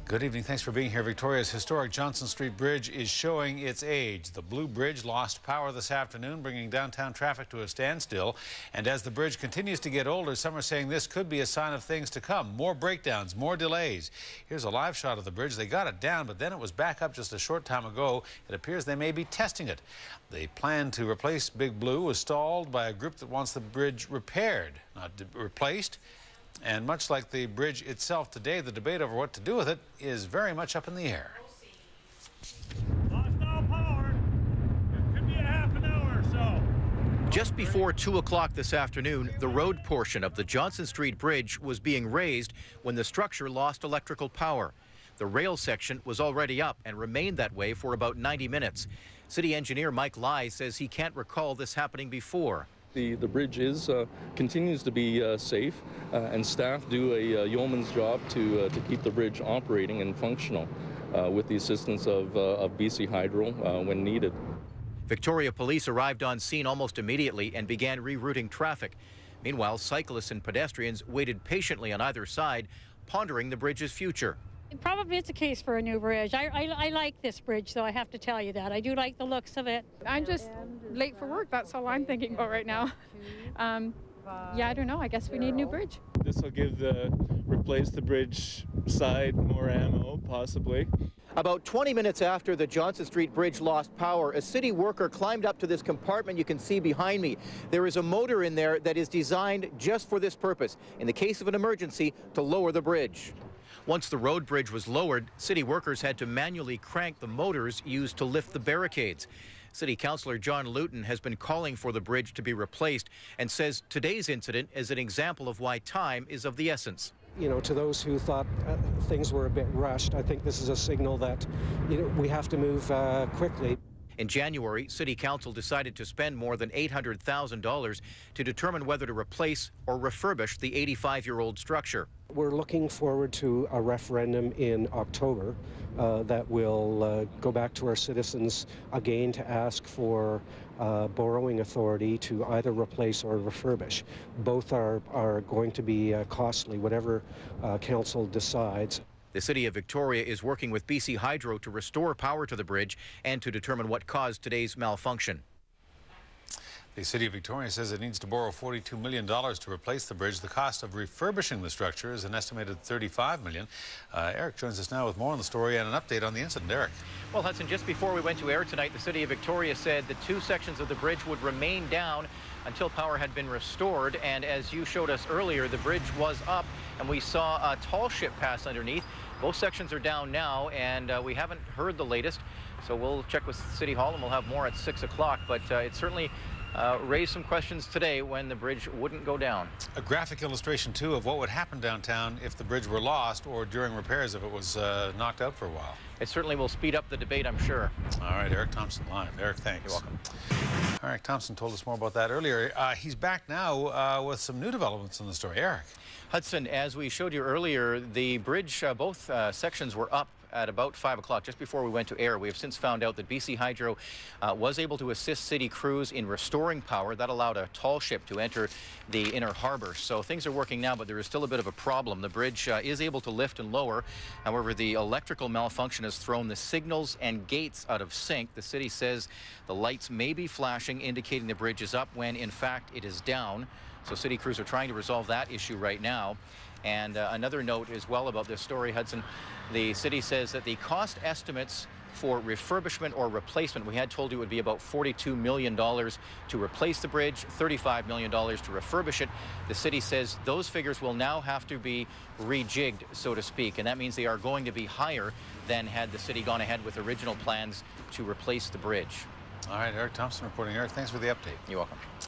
Good evening. Thanks for being here. Victoria's historic Johnson Street Bridge is showing its age. The Blue Bridge lost power this afternoon, bringing downtown traffic to a standstill. And as the bridge continues to get older, some are saying this could be a sign of things to come. More breakdowns, more delays. Here's a live shot of the bridge. They got it down, but then it was back up just a short time ago. It appears they may be testing it. The plan to replace Big Blue was stalled by a group that wants the bridge repaired, not replaced. And much like the bridge itself today, the debate over what to do with it is very much up in the air. Lost all power. It could be a half an hour or so. Just before 2 o'clock this afternoon, the road portion of the Johnson Street Bridge was being raised when the structure lost electrical power. The rail section was already up and remained that way for about 90 minutes. City engineer Mike Lai says he can't recall this happening before. The bridge continues to be safe, and staff do a yeoman's job to keep the bridge operating and functional with the assistance of BC Hydro when needed. Victoria Police arrived on scene almost immediately and began rerouting traffic. Meanwhile, cyclists and pedestrians waited patiently on either side, pondering the bridge's future. It probably is a case for a new bridge. I like this bridge, though, I have to tell you that. I do like the looks of it. I'm just late for work. That's all I'm thinking about right now. Yeah, I don't know. I guess we need a new bridge. This will replace the bridge side more ammo, possibly. About 20 minutes after the Johnson Street Bridge lost power, a city worker climbed up to this compartment you can see behind me. There is a motor in there that is designed just for this purpose, in the case of an emergency, to lower the bridge. Once the road bridge was lowered, city workers had to manually crank the motors used to lift the barricades. City Councillor John Luton has been calling for the bridge to be replaced and says today's incident is an example of why time is of the essence. You know, to those who thought things were a bit rushed, I think this is a signal that, we have to move quickly. In January, City Council decided to spend more than $800,000 to determine whether to replace or refurbish the 85-year-old structure. We're looking forward to a referendum in October that will go back to our citizens again to ask for borrowing authority to either replace or refurbish. Both are going to be costly, whatever council decides. The City of Victoria is working with BC Hydro to restore power to the bridge and to determine what caused today's malfunction. The City of Victoria says it needs to borrow $42 million to replace the bridge. The cost of refurbishing the structure is an estimated $35 million. Eric joins us now with more on the story and an update on the incident. Eric. Well, Hudson, just before we went to air tonight, the City of Victoria said the two sections of the bridge would remain down until power had been restored. And as you showed us earlier, the bridge was up and we saw a tall ship pass underneath. Both sections are down now, and we haven't heard the latest. So we'll check with City Hall and we'll have more at 6 o'clock. But it certainly raised some questions today when the bridge wouldn't go down. A graphic illustration, too, of what would happen downtown if the bridge were lost or during repairs if it was knocked out for a while. It certainly will speed up the debate, I'm sure. All right, Eric Thompson live. Eric, thanks. You're welcome. Eric Thompson told us more about that earlier. He's back now with some new developments in the story. Eric. Hudson, as we showed you earlier, the bridge, both sections were up at about 5 o'clock, just before we went to air. We have since found out that BC Hydro was able to assist city crews in restoring power. That allowed a tall ship to enter the inner harbor. So things are working now, but there is still a bit of a problem. The bridge is able to lift and lower. However, the electrical malfunction has thrown the signals and gates out of sync. The city says the lights may be flashing, indicating the bridge is up when, in fact, it is down. So city crews are trying to resolve that issue right now. And another note as well about this story, Hudson, the city says that the cost estimates for refurbishment or replacement, we had told you it would be about $42 million to replace the bridge, $35 million to refurbish it. The city says those figures will now have to be rejigged, so to speak, and that means they are going to be higher than had the city gone ahead with original plans to replace the bridge. All right, Eric Thompson reporting. Eric, thanks for the update. You're welcome.